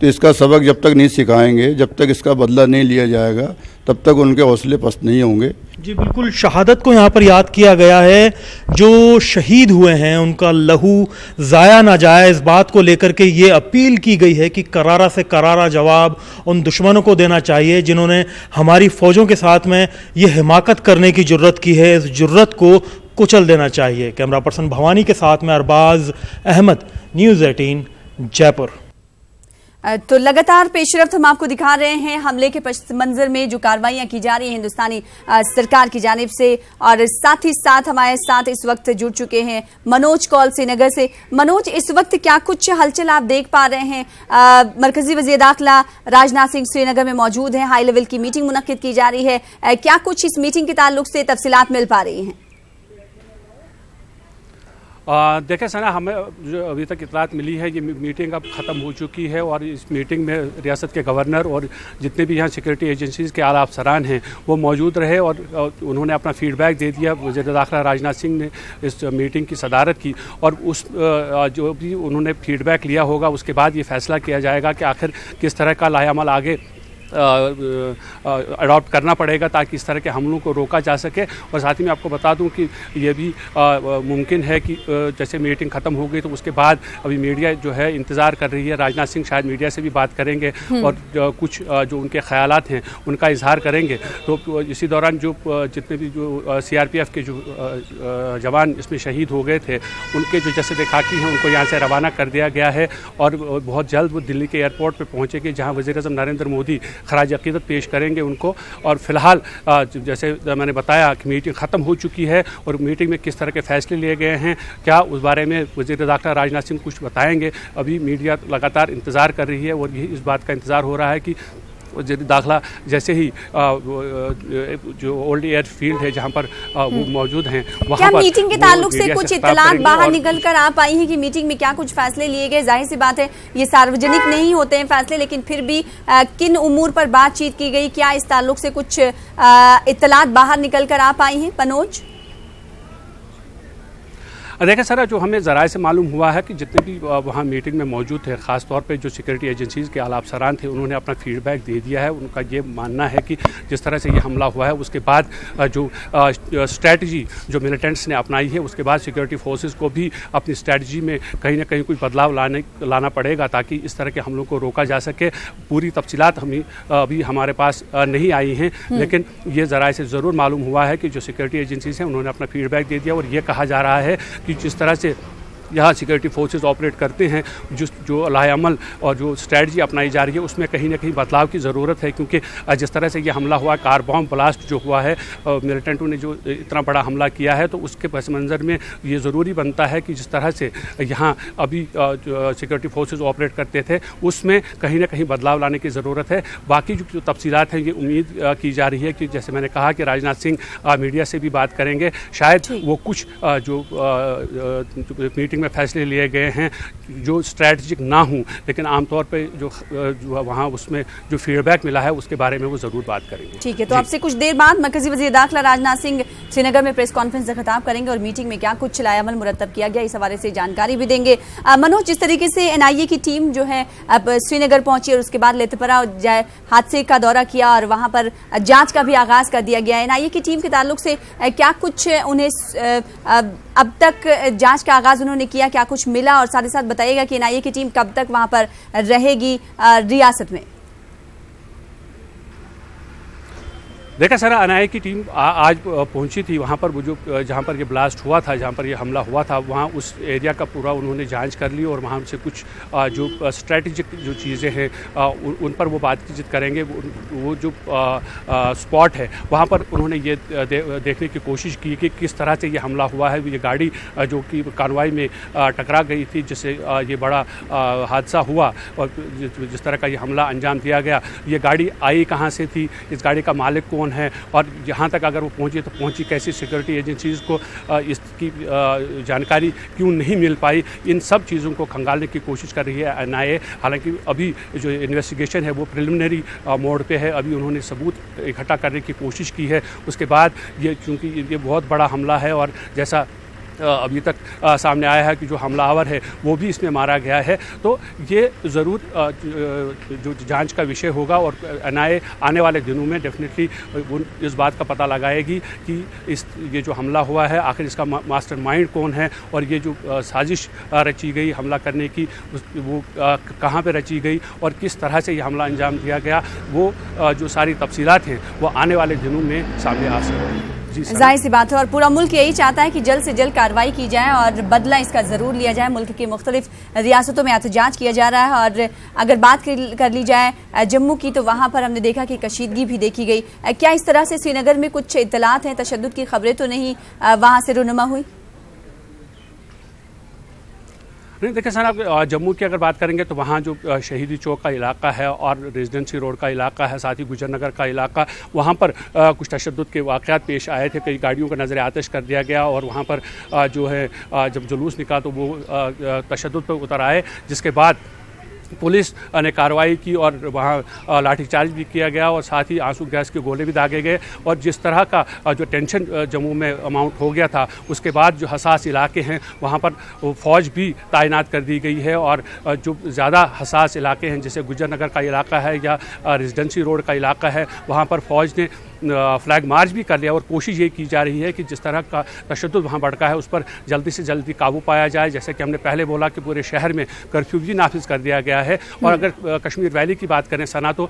तो इसका सबक जब तक नहीं सिखाएंगे, जब तक इसका बदला नहीं लिया जाएगा, तब तक उनके हौसले पस्त नहीं होंगे। जी बिल्कुल, शहादत को यहाँ पर याद किया गया है। जो शहीद हुए हैं उनका लहू ज़ाया ना जाए, इस बात को लेकर के ये अपील की गई है कि करारा से करारा जवाब उन दुश्मनों को देना चाहिए जिन्होंने हमारी फ़ौजों के साथ में ये हिमाकत करने की जुर्रत की है। इस जुर्रत को कुचल देना चाहिए। कैमरा पर्सन भवानी के साथ में अरबाज अहमद, न्यूज़ 18 जयपुर। तो लगातार पेशरफ्त हम आपको दिखा रहे हैं हमले के पश्च मंजर में जो कार्रवाइयां की जा रही हैं हिंदुस्तानी सरकार की जानिब से, और साथ ही साथ हमारे साथ इस वक्त जुड़ चुके हैं मनोज कौल श्रीनगर से। मनोज, इस वक्त क्या कुछ हलचल आप देख पा रहे हैं? मरकजी वज़ीर दाखिला राजनाथ सिंह श्रीनगर में मौजूद हैं, हाई लेवल की मीटिंग मुनक्किद की जा रही है, क्या कुछ इस मीटिंग के ताल्लुक से तफसीलात मिल पा रही हैं? देखें सना, हमें जो अभी तक इतलात मिली है ये मीटिंग अब ख़त्म हो चुकी है और इस मीटिंग में रियासत के गवर्नर और जितने भी यहाँ सिक्योरिटी एजेंसीज़ के आला अफसरान हैं वो मौजूद रहे और उन्होंने अपना फीडबैक दे दिया। वज़ीर दाखिला राजनाथ सिंह ने इस मीटिंग की सदारत की और उस जो भी उन्होंने फीडबैक लिया होगा उसके बाद ये फैसला किया जाएगा कि आखिर किस तरह का लाहेअमल आगे अडॉप्ट करना पड़ेगा ताकि इस तरह के हमलों को रोका जा सके। और साथ ही मैं आपको बता दूं कि ये भी मुमकिन है कि जैसे मीटिंग ख़त्म हो गई तो उसके बाद अभी मीडिया जो है इंतज़ार कर रही है, राजनाथ सिंह शायद मीडिया से भी बात करेंगे और कुछ जो उनके ख्यालात हैं उनका इजहार करेंगे। तो इसी दौरान जो जितने भी जो CRPF के जो जवान इसमें शहीद हो गए थे उनके जो जैसे खाकी हैं उनको यहाँ से रवाना कर दिया गया है और बहुत जल्द वो दिल्ली के एयरपोर्ट पर पहुँचेंगे जहाँ वज़ीर-ए-आज़म नरेंद्र मोदी खराज अकीदत पेश करेंगे उनको। और फिलहाल जैसे मैंने बताया कि मीटिंग ख़त्म हो चुकी है और मीटिंग में किस तरह के फैसले लिए गए हैं क्या उस बारे में वज़ीर दाखिला राजनाथ सिंह कुछ बताएंगे। अभी मीडिया लगातार इंतज़ार कर रही है और यही इस बात का इंतज़ार हो रहा है कि वज़ीर दाखिला जैसे ही जो ओल्ड एयर फील्ड है जहां पर वो मौजूद हैं वहां पर मीटिंग के ताल्लुक से कुछ इत्तलात बाहर निकल कर आ पाई हैं कि मीटिंग में क्या कुछ फैसले लिए गए? जाहिर सी बात है ये सार्वजनिक नहीं होते हैं फैसले, लेकिन फिर भी किन उमूर पर बातचीत की गई, क्या इस ताल्लुक से कुछ इत्तलात बाहर निकल कर आ पाई हैं? मनोज, देखिए सर, जो हमें ज़राए से मालूम हुआ है कि जितने भी वहाँ मीटिंग में मौजूद थे, ख़ास तौर पे जो सिक्योरिटी एजेंसीज़ के आला अफसरान थे उन्होंने अपना फीडबैक दे दिया है। उनका ये मानना है कि जिस तरह से ये हमला हुआ है उसके बाद जो स्ट्रैटेजी जो मिलिटेंट्स ने अपनाई है उसके बाद सिक्योरिटी फोर्सेस को भी अपनी स्ट्रैटेजी में कहीं ना कहीं कुछ बदलाव लाना पड़ेगा ताकि इस तरह के हमलों को रोका जा सके। पूरी तफसीलात हमें अभी हमारे पास नहीं आई हैं, लेकिन ये ज़राए से ज़रूर मालूम हुआ है कि जो सिक्योरिटी एजेंसीज़ हैं उन्होंने अपना फीडबैक दे दिया और ये कहा जा रहा है कि जिस तरह से यहाँ सिक्योरिटी फोर्सेस ऑपरेट करते हैं, जो लाहेअमल और जो स्ट्रैटेजी अपनाई जा रही है उसमें कहीं ना कहीं बदलाव की ज़रूरत है। क्योंकि जिस तरह से ये हमला हुआ, कार बॉम्ब ब्लास्ट जो हुआ है, मिलिटेंटों ने जो इतना बड़ा हमला किया है, तो उसके पस मंज़र में ये ज़रूरी बनता है कि जिस तरह से यहाँ अभी सिक्योरिटी फोर्सेस ऑपरेट करते थे उसमें कहीं ना कहीं बदलाव लाने की ज़रूरत है। बाकी जो तफसीलात हैं ये उम्मीद की जा रही है कि जैसे मैंने कहा कि राजनाथ सिंह मीडिया से भी बात करेंगे, शायद वो कुछ जो मीटिंग में फैसले लिए गए हैं जो स्ट्रैटेजिक ना हों, लेकिन आमतौर पे जो वहाँ उसमें जो फीडबैक मिला है उसके बारे में वो ज़रूर बात करेंगे। ठीक है, तो आपसे कुछ देर बाद मरकजी वज़ीर दाखिला राजनाथ सिंह श्रीनगर में प्रेस कॉन्फ्रेंस से खिताब करेंगे और मीटिंग में क्या कुछ लाएअमल मुरतब किया गया इस हवाले से जानकारी भी देंगे। मनोज, जिस तरीके से NIA की टीम जो है अब श्रीनगर पहुंची और उसके बाद लेथपरा हादसे का दौरा किया और वहाँ पर जाँच का भी आगाज़ कर दिया गया है, NIA की टीम के ताल्लुक से क्या कुछ उन्हें अब तक जांच का आगाज उन्होंने किया, क्या कुछ मिला? और साथ ही साथ बताइएगा कि NIA की टीम कब तक वहां पर रहेगी रियासत में? देखा सर, NIA की टीम आज पहुंची थी वहाँ पर, वो जो जहाँ पर ये ब्लास्ट हुआ था, जहाँ पर ये हमला हुआ था, वहाँ उस एरिया का पूरा उन्होंने जांच कर ली और वहाँ से कुछ जो स्ट्रेटेजिक जो चीज़ें हैं उन पर वो बातचीत करेंगे। वो जो स्पॉट है वहाँ पर उन्होंने ये देखने की कोशिश की कि किस तरह से ये हमला हुआ है। ये गाड़ी जो कि कानवाई में टकरा गई थी जिससे ये बड़ा हादसा हुआ और जिस तरह का ये हमला अंजाम दिया गया, ये गाड़ी आई कहाँ से थी, इस गाड़ी का मालिक कौन है और यहाँ तक अगर वो पहुँची तो पहुँची कैसी, सिक्योरिटी एजेंसीज़ को इसकी जानकारी क्यों नहीं मिल पाई, इन सब चीज़ों को खंगालने की कोशिश कर रही है NIA। हालांकि अभी जो इन्वेस्टिगेशन है वो प्रिलिमिनरी मोड पे है, अभी उन्होंने सबूत इकट्ठा करने की कोशिश की है। उसके बाद ये चूँकि ये बहुत बड़ा हमला है और जैसा अभी तक सामने आया है कि जो हमलावर है वो भी इसमें मारा गया है, तो ये ज़रूर जो जांच का विषय होगा और NIA आने वाले दिनों में डेफिनेटली इस बात का पता लगाएगी कि ये जो हमला हुआ है आखिर इसका मास्टरमाइंड कौन है और ये जो साजिश रची गई हमला करने की वो कहाँ पे रची गई और किस तरह से ये हमला अंजाम दिया गया, वो जो सारी तफसीलात हैं वो आने वाले दिनों में सामने आ सकती हैं। जाहिर सी बात है और पूरा मुल्क यही चाहता है कि जल्द से जल्द कार्रवाई की जाए और बदला इसका जरूर लिया जाए। मुल्क की मुख्तलिफ रियासतों में एहतजाज किया जा रहा है और अगर बात कर ली जाए जम्मू की तो वहाँ पर हमने देखा कि कशीदगी भी देखी गई। क्या इस तरह से श्रीनगर में कुछ इत्तलात हैं, तशद्दुद की खबरें तो नहीं वहाँ से रुनुमा हुई? नहीं, देखिए सर, आप जम्मू की अगर बात करेंगे तो वहाँ जो शहीदी चौक का इलाका है और रेजिडेंसी रोड का इलाका है, साथ ही गुजर नगर का इलाका, वहाँ पर कुछ तशद्दुद के वाक़यात पेश आए थे। कई गाड़ियों को नज़र आतिश कर दिया गया और वहाँ पर जो है जब जुलूस निकला तो वो तशद्दुद पर उतर आए, जिसके बाद पुलिस ने कार्रवाई की और वहाँ लाठीचार्ज भी किया गया और साथ ही आंसू गैस के गोले भी दागे गए। और जिस तरह का जो टेंशन जम्मू में अमाउंट हो गया था, उसके बाद जो हसास इलाके हैं वहाँ पर फ़ौज भी तैनात कर दी गई है और जो ज़्यादा हसास इलाके हैं जैसे गुजर नगर का इलाका है या रेजिडेंसी रोड का इलाका है, वहाँ पर फ़ौज ने फ्लैग मार्च भी कर लिया और कोशिश ये की जा रही है कि जिस तरह का तशद्दुद वहाँ भड़का है उस पर जल्दी से जल्दी काबू पाया जाए। जैसे कि हमने पहले बोला कि पूरे शहर में कर्फ्यू भी नाफिज कर दिया गया है। और अगर कश्मीर वैली की बात करें सना, तो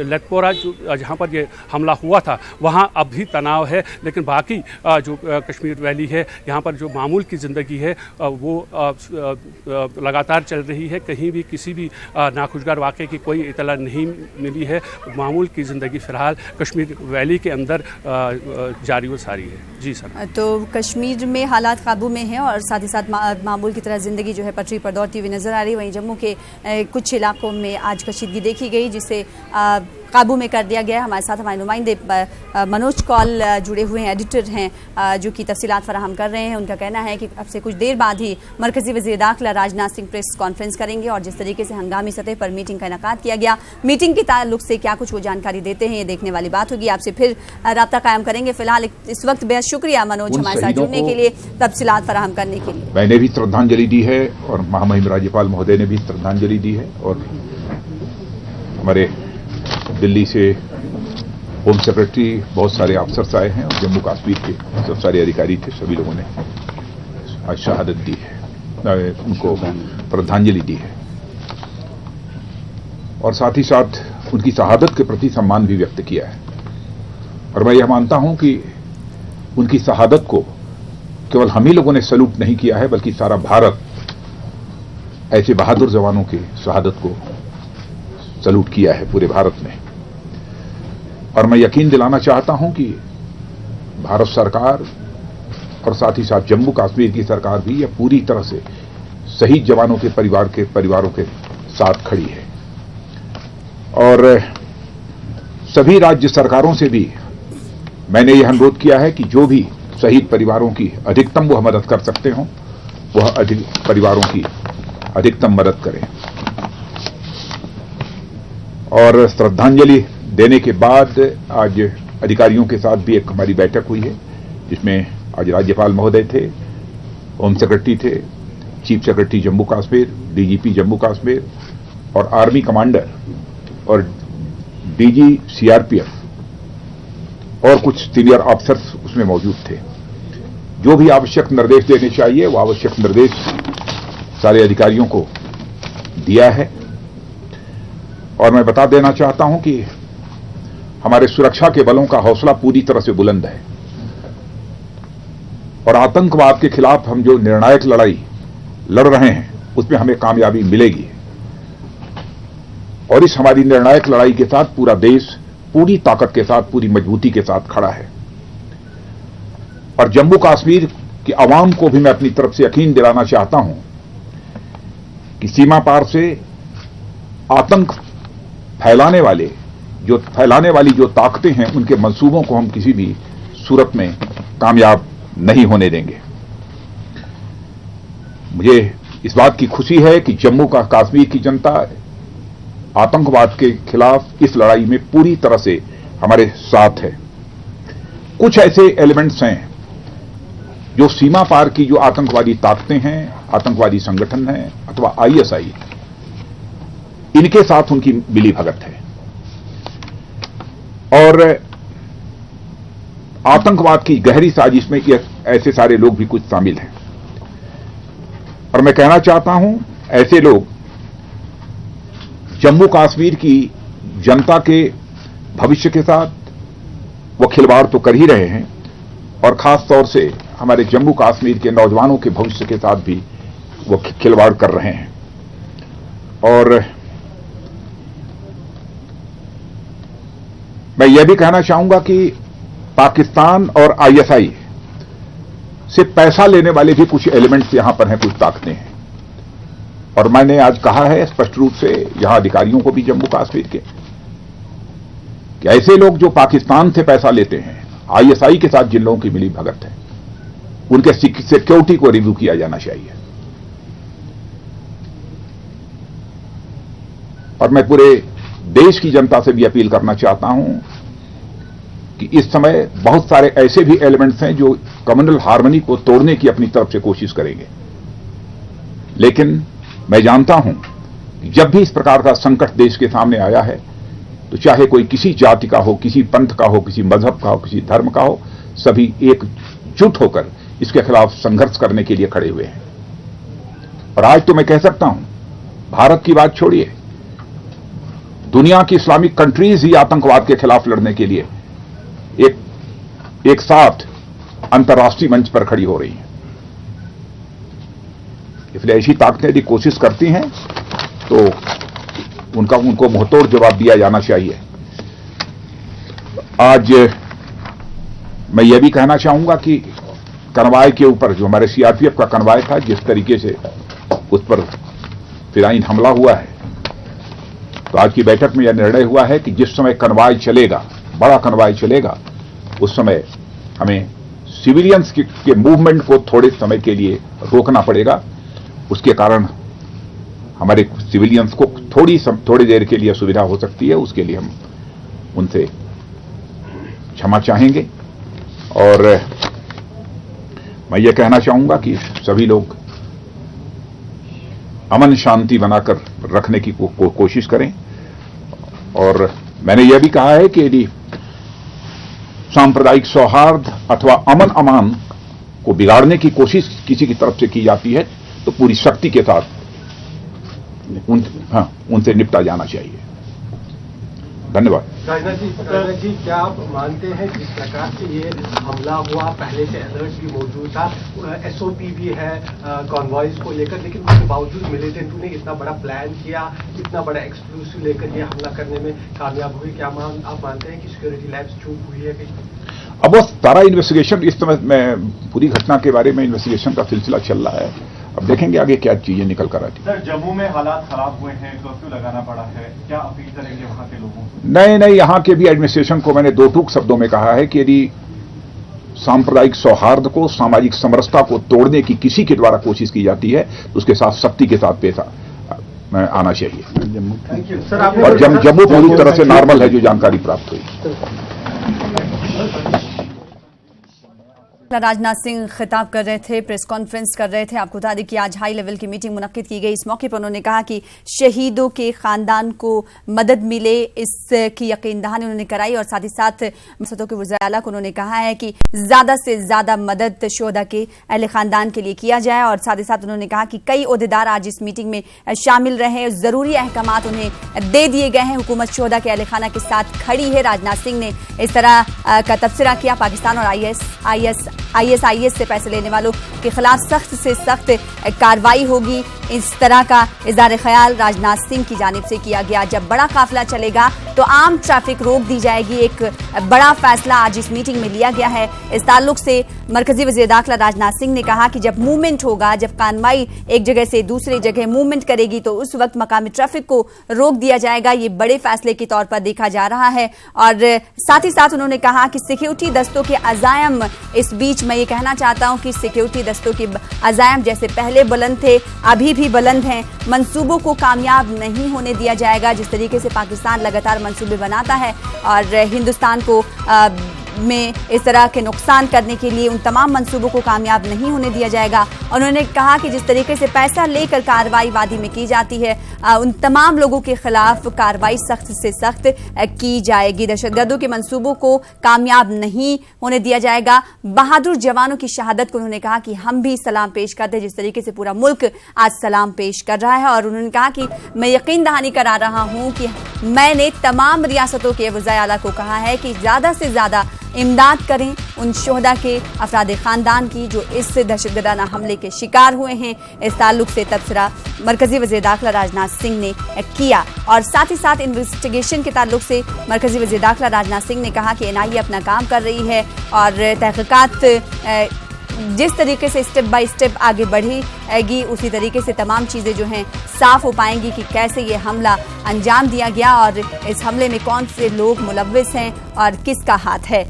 लतपोरा जहाँ पर ये हमला हुआ था वहाँ अब भी तनाव है, लेकिन बाकी जो कश्मीर वैली है यहाँ पर जो मामूल की ज़िंदगी है वो लगातार चल रही है। कहीं भी किसी भी नाखुशगवार वाक़े की कोई इतला नहीं मिली है। मामूल की ज़िंदगी फ़िलहाल कश्मीर वैली के अंदर जारी व सारी है। जी सर, तो कश्मीर में हालात काबू में हैं और साथ ही साथ मामूल की तरह ज़िंदगी जो है पटरी पर दौड़ती हुई नज़र आ रही है। वहीं जम्मू के कुछ इलाकों में आज कशीदगी देखी गई जिसे काबू में कर दिया गया। हमारे साथ हमारे नुमाइंदे मनोज कौल जुड़े हुए हैं, एडिटर हैं जो कि तफसीलात फराहम कर रहे हैं। उनका कहना है कि अब से कुछ देर बाद ही मरकजी वज़ीर दाखिला राजनाथ सिंह प्रेस कॉन्फ्रेंस करेंगे और जिस तरीके से हंगामी सतह पर मीटिंग का इनेकाद किया गया, मीटिंग के ताल्लुक से क्या कुछ वो जानकारी देते हैं ये देखने वाली बात होगी। आपसे फिर रब्ता कायम करेंगे। फिलहाल इस वक्त बेहद शुक्रिया मनोज हमारे साथ जुड़ने के लिए, तफसीलात फराहम करने के लिए। मैंने भी श्रद्धांजलि दी है और महामहिम राज्यपाल महोदय ने भी श्रद्धांजलि दी है और हमारे दिल्ली से होम सेक्रेटरी, बहुत सारे अफसर्स आए हैं और जम्मू कश्मीर के सब सारे अधिकारी थे। सभी लोगों ने आज शहादत दी है, उनको श्रद्धांजलि दी है और साथ ही साथ उनकी शहादत के प्रति सम्मान भी व्यक्त किया है। और मैं यह मानता हूं कि उनकी शहादत को केवल हम ही लोगों ने सैल्यूट नहीं किया है, बल्कि सारा भारत ऐसे बहादुर जवानों की शहादत को सैल्यूट किया है पूरे भारत ने। और मैं यकीन दिलाना चाहता हूं कि भारत सरकार और साथ ही साथ जम्मू कश्मीर की सरकार भी यह पूरी तरह से शहीद जवानों के परिवारों के साथ खड़ी है। और सभी राज्य सरकारों से भी मैंने यह अनुरोध किया है कि जो भी शहीद परिवारों की अधिकतम वह मदद कर सकते हों, वह परिवारों की अधिकतम मदद करें। और श्रद्धांजलि देने के बाद आज अधिकारियों के साथ भी एक हमारी बैठक हुई है, जिसमें आज राज्यपाल महोदय थे, होम सेक्रेटरी थे, chief secretary Jammu Kashmir, DGP Jammu Kashmir और आर्मी कमांडर और डीजी सीआरपीएफ और कुछ सीनियर अफसर्स उसमें मौजूद थे। जो भी आवश्यक निर्देश देने चाहिए वो आवश्यक निर्देश सारे अधिकारियों को दिया है। और मैं बता देना चाहता हूं कि हमारे सुरक्षा के बलों का हौसला पूरी तरह से बुलंद है और आतंकवाद के खिलाफ हम जो निर्णायक लड़ाई लड़ रहे हैं उसमें हमें कामयाबी मिलेगी। और इस हमारी निर्णायक लड़ाई के साथ पूरा देश पूरी ताकत के साथ, पूरी मजबूती के साथ खड़ा है। और जम्मू कश्मीर की आवाम को भी मैं अपनी तरफ से यकीन दिलाना चाहता हूं कि सीमा पार से आतंक फैलाने वाली जो ताकतें हैं, उनके मंसूबों को हम किसी भी सूरत में कामयाब नहीं होने देंगे। मुझे इस बात की खुशी है कि जम्मू का कश्मीर की जनता आतंकवाद के खिलाफ इस लड़ाई में पूरी तरह से हमारे साथ है। कुछ ऐसे एलिमेंट्स हैं जो सीमा पार की जो आतंकवादी ताकतें हैं, आतंकवादी संगठन हैं अथवा आईएसआई, इनके साथ उनकी मिलीभगत है और आतंकवाद की गहरी साजिश में ऐसे सारे लोग भी कुछ शामिल हैं। और मैं कहना चाहता हूं, ऐसे लोग जम्मू कश्मीर की जनता के भविष्य के साथ वो खिलवाड़ तो कर ही रहे हैं, और खास तौर से हमारे जम्मू कश्मीर के नौजवानों के भविष्य के साथ भी वो खिलवाड़ कर रहे हैं। और मैं यह भी कहना चाहूंगा कि पाकिस्तान और आईएसआई से पैसा लेने वाले भी कुछ एलिमेंट्स यहां पर हैं, कुछ ताकतें हैं। और मैंने आज कहा है स्पष्ट रूप से यहां अधिकारियों को भी जम्मू कश्मीर के कि ऐसे लोग जो पाकिस्तान से पैसा लेते हैं, आईएसआई के साथ जिन लोगों की मिली भगत है, उनके सिक्योरिटी को रिव्यू किया जाना चाहिए। और मैं पूरे देश की जनता से भी अपील करना चाहता हूं कि इस समय बहुत सारे ऐसे भी एलिमेंट्स हैं जो कम्युनल हार्मनी को तोड़ने की अपनी तरफ से कोशिश करेंगे। लेकिन मैं जानता हूं कि जब भी इस प्रकार का संकट देश के सामने आया है, तो चाहे कोई किसी जाति का हो, किसी पंथ का हो, किसी मजहब का हो, किसी धर्म का हो, सभी एकजुट होकर इसके खिलाफ संघर्ष करने के लिए खड़े हुए हैं। और आज तो मैं कह सकता हूं, भारत की बात छोड़िए, दुनिया की इस्लामिक कंट्रीज ही आतंकवाद के खिलाफ लड़ने के लिए एक साथ अंतर्राष्ट्रीय मंच पर खड़ी हो रही हैं। इसलिए ऐसी ताकतें यदि कोशिश करती हैं तो उनको मुंहतोड़ जवाब दिया जाना चाहिए। आज मैं यह भी कहना चाहूंगा कि कनवाय के ऊपर जो हमारे सीआरपीएफ का कनवाय था, जिस तरीके से उस पर फिराइन हमला हुआ है, तो आज की बैठक में यह निर्णय हुआ है कि जिस समय कनवाय चलेगा, बड़ा कनवाय चलेगा, उस समय हमें सिविलियंस के मूवमेंट को थोड़े समय के लिए रोकना पड़ेगा। उसके कारण हमारे सिविलियंस को थोड़ी देर के लिए असुविधा हो सकती है। उसके लिए हम उनसे क्षमा चाहेंगे। और मैं ये कहना चाहूंगा कि सभी लोग अमन शांति बनाकर रखने की कोशिश करें। और मैंने यह भी कहा है कि यदि सांप्रदायिक सौहार्द अथवा अमन अमान को बिगाड़ने की कोशिश किसी की तरफ से की जाती है, तो पूरी शक्ति के साथ उनसे निपटा जाना चाहिए। धन्यवाद। राजनाथ जी, क्या आप मानते हैं जिस प्रकार से ये हमला हुआ, पहले से अलर्ट भी मौजूद था, एसओपी भी है कॉन्वॉयज को लेकर, लेकिन उसके बावजूद मिलिटेंट ने इतना बड़ा प्लान किया, इतना बड़ा एक्सप्लोसिव लेकर ये हमला करने में कामयाब हुई? क्या आप मानते हैं कि सिक्योरिटी लैब्स चूक हुई है कहीं? अब वो सारा इन्वेस्टिगेशन, इस समय में पूरी घटना के बारे में इन्वेस्टिगेशन का सिलसिला चल रहा है। अब देखेंगे आगे क्या चीजें निकल कर आती। सर, जम्मू में हालात खराब हुए हैं, कर्फ्यू लगाना पड़ा है, क्या अपील करेंगे वहां के लोगों को? नहीं, यहाँ के भी एडमिनिस्ट्रेशन को मैंने दो टूक शब्दों में कहा है कि यदि सांप्रदायिक सौहार्द को, सामाजिक समरसता को तोड़ने की किसी के द्वारा कोशिश की जाती है, तो उसके साथ सख्ती के साथ पेश आना चाहिए। और जम्मू पूरी तरह से नॉर्मल है, जो जानकारी प्राप्त हुई। राजनाथ सिंह खिताब कर रहे थे, प्रेस कॉन्फ्रेंस कर रहे थे। आपको बता दें कि आज हाई लेवल की मीटिंग मुनक्किद की गई। इस मौके पर उन्होंने कहा कि शहीदों के खानदान को मदद मिले, इसकी यकीन दहानी उन्होंने कराई। और साथ ही साथ मसदों के वज़ीर आला को उन्होंने कहा है कि ज्यादा से ज्यादा मदद शोहदा के अहले खानदान के लिए किया जाए। और साथ ही साथ उन्होंने कहा कि कई ओहदेदार आज इस मीटिंग में शामिल रहे, जरूरी अहकामात उन्हें दे दिए गए हैं। हुकूमत शोहदा के अहले खाना के साथ खड़ी है। राजनाथ सिंह ने इस तरह का तबसरा किया। पाकिस्तान और आईएसआईएस से पैसे लेने वालों के खिलाफ सख्त से सख्त कार्रवाई होगी, इस तरह का इज़हार ख्याल राजनाथ सिंह की जानिब से किया गया। जब बड़ा काफिला चलेगा तो आम ट्रैफिक रोक दी जाएगी, एक बड़ा फैसला आज इस मीटिंग में लिया गया है। इस ताल्लुक से मरकजी वज़ीर दाखिला राजनाथ सिंह ने कहा कि जब मूवमेंट होगा, जब कानवाई एक जगह से दूसरी जगह मूवमेंट करेगी, तो उस वक्त मकामी ट्रैफिक को रोक दिया जाएगा। ये बड़े फैसले के तौर पर देखा जा रहा है। और साथ ही साथ उन्होंने कहा कि सिक्योरिटी दस्तों के अज़ायम, इस बीच मैं ये कहना चाहता हूं कि सिक्योरिटी दस्तों के अज़ायम जैसे पहले बुलंद थे, अभी भी बुलंद हैं। मंसूबों को कामयाब नहीं होने दिया जाएगा। जिस तरीके से पाकिस्तान लगातार मंसूबे बनाता है और हिंदुस्तान को में इस तरह के नुकसान करने के लिए, उन तमाम मंसूबों को कामयाब नहीं होने दिया जाएगा। उन्होंने कहा कि जिस तरीके से पैसा लेकर कार्रवाई वादी में की जाती है, उन तमाम लोगों के खिलाफ कार्रवाई सख्त से सख्त की जाएगी। दहशतगर्दों के मंसूबों को कामयाब नहीं होने दिया जाएगा। बहादुर जवानों की शहादत को उन्होंने कहा कि हम भी सलाम पेश करते हैं, जिस तरीके से पूरा मुल्क आज सलाम पेश कर रहा है। और उन्होंने कहा कि मैं यकीन दहानी करा रहा हूं कि मैंने तमाम रियासतों के वज़ीर आला को कहा है कि ज्यादा से ज्यादा इमदाद करें, उन शोहदा के अफराद ख़ानदान की जो इस दहशतगर्दाना हमले के शिकार हुए हैं। इस ताल्लुक से तबसरा मरकजी वज़ीर दाखिला राजनाथ सिंह ने किया और साथ ही साथ इन्वेस्टिगेशन के ताल्लुक से मरकजी वज़ीर दाखिला राजनाथ सिंह ने कहा कि NIA अपना काम कर रही है और तहक़ीक़ात जिस तरीके से स्टेप बाय स्टेप आगे बढ़ेगी उसी तरीके से तमाम चीज़ें जो हैं साफ हो पाएंगी कि कैसे ये हमला अंजाम दिया गया और इस हमले में कौन से लोग मुलव्विस हैं और किसका हाथ है।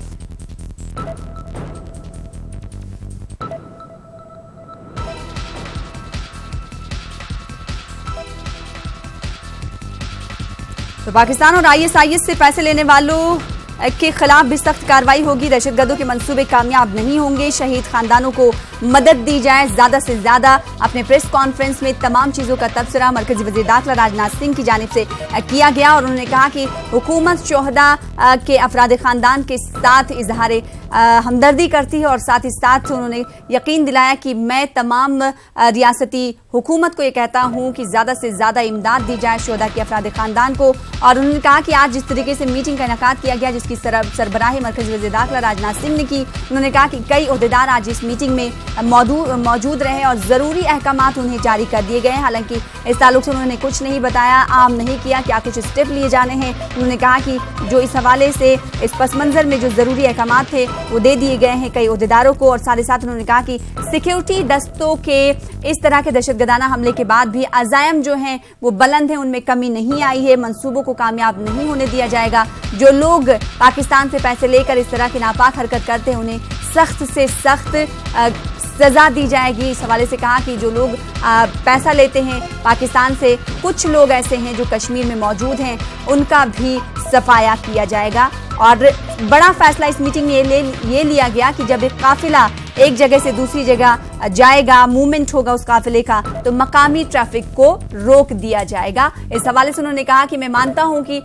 तो पाकिस्तान और ISIS से पैसे लेने वालों के खिलाफ भी सख्त कार्रवाई होगी। दहशतगर्दों के मंसूबे कामयाब नहीं होंगे। शहीद खानदानों को मदद दी जाए ज़्यादा से ज़्यादा। अपने प्रेस कॉन्फ्रेंस में तमाम चीज़ों का तबसरा मरकजी वज़ीर दाखिला राजनाथ सिंह की जानिब से किया गया और उन्होंने कहा कि हुकूमत शोहदा के अफराद ख़ानदान के साथ इजहार हमदर्दी करती है और साथ ही साथ उन्होंने यकीन दिलाया कि मैं तमाम रियासती हुकूमत को ये कहता हूँ कि ज़्यादा से ज़्यादा इमदाद दी जाए शोहदा के अफराद ख़ानदान को। और उन्होंने कहा कि आज जिस तरीके से मीटिंग का इनेकाद किया गया जिसकी सरबराही मरकजी वज़ीर दाखिला राजनाथ सिंह ने की, उन्होंने कहा कि कई ओहदेदार आज इस मीटिंग में मौजूद रहे और ज़रूरी अहकामात उन्हें जारी कर दिए गए। हालांकि इस ताल्लुक से उन्होंने कुछ नहीं बताया, आम नहीं किया क्या कुछ स्टेप लिए जाने हैं। उन्होंने कहा कि जो इस हवाले से इस पस मंज़र में जो ज़रूरी अहकामात थे वो दे दिए गए हैं कई ओहदेदारों को। और साथ ही साथ उन्होंने कहा कि सिक्योरिटी दस्तों के इस तरह के दहशतगर्दाना हमले के बाद भी अज़ायम जो हैं वो बुलंद हैं, उनमें कमी नहीं आई है। मंसूबों को कामयाब नहीं होने दिया जाएगा। जो लोग पाकिस्तान से पैसे लेकर इस तरह की नापाक हरकत करते हैं उन्हें सख्त से सख्त सजा दी जाएगी। इस हवाले से कहा कि जो लोग पैसा लेते हैं पाकिस्तान से, कुछ लोग ऐसे हैं जो कश्मीर में मौजूद हैं, उनका भी सफाया किया जाएगा। और बड़ा फैसला इस मीटिंग में ये लिया गया कि जब एक काफिला एक जगह से दूसरी जगह जाएगा, मूवमेंट होगा उस काफिले का, तो मकामी ट्रैफिक को रोक दिया जाएगा। इस हवाले से उन्होंने कहा कि मैं मानता हूं कि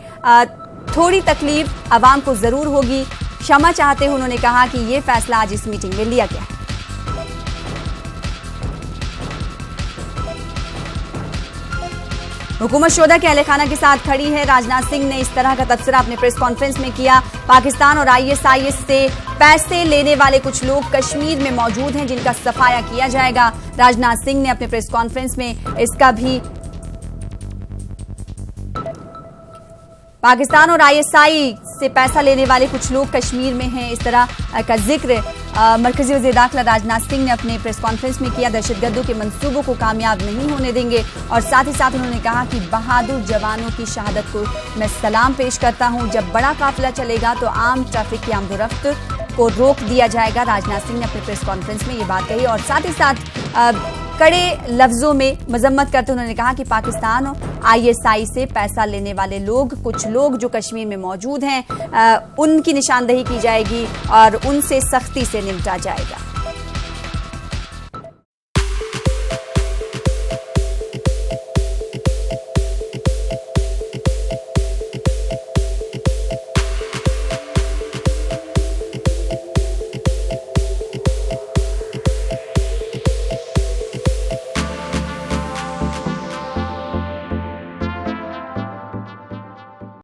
थोड़ी तकलीफ आवाम को जरूर होगी, क्षमा चाहते हुए उन्होंने कहा कि ये फैसला आज इस मीटिंग में लिया गया। हुकूमत शोहदा के अहले खाना के साथ खड़ी है। राजनाथ सिंह ने इस तरह का तबसरा अपने प्रेस कॉन्फ्रेंस में किया। पाकिस्तान और ISIS से पैसे लेने वाले कुछ लोग कश्मीर में मौजूद हैं जिनका सफाया किया जाएगा। राजनाथ सिंह ने अपने प्रेस कॉन्फ्रेंस में इसका भी पाकिस्तान और ISI से पैसा लेने वाले कुछ लोग कश्मीर में हैं, इस तरह का जिक्र मरकजी वज़ीर दाखिला राजनाथ सिंह ने अपने प्रेस कॉन्फ्रेंस में किया। दहशतगर्दों के मंसूबों को कामयाब नहीं होने देंगे और साथ ही साथ उन्होंने कहा कि बहादुर जवानों की शहादत को मैं सलाम पेश करता हूं। जब बड़ा काफिला चलेगा तो आम ट्रैफिक की आमदोरफ्त को रोक दिया जाएगा। राजनाथ सिंह ने अपने प्रेस कॉन्फ्रेंस में ये बात कही और साथ ही साथ कड़े लफ्जों में मजम्मत करते उन्होंने कहा कि पाकिस्तान और ISI से पैसा लेने वाले लोग, कुछ लोग जो कश्मीर में मौजूद हैं, उनकी निशानदेही की जाएगी और उनसे सख्ती से निपटा जाएगा।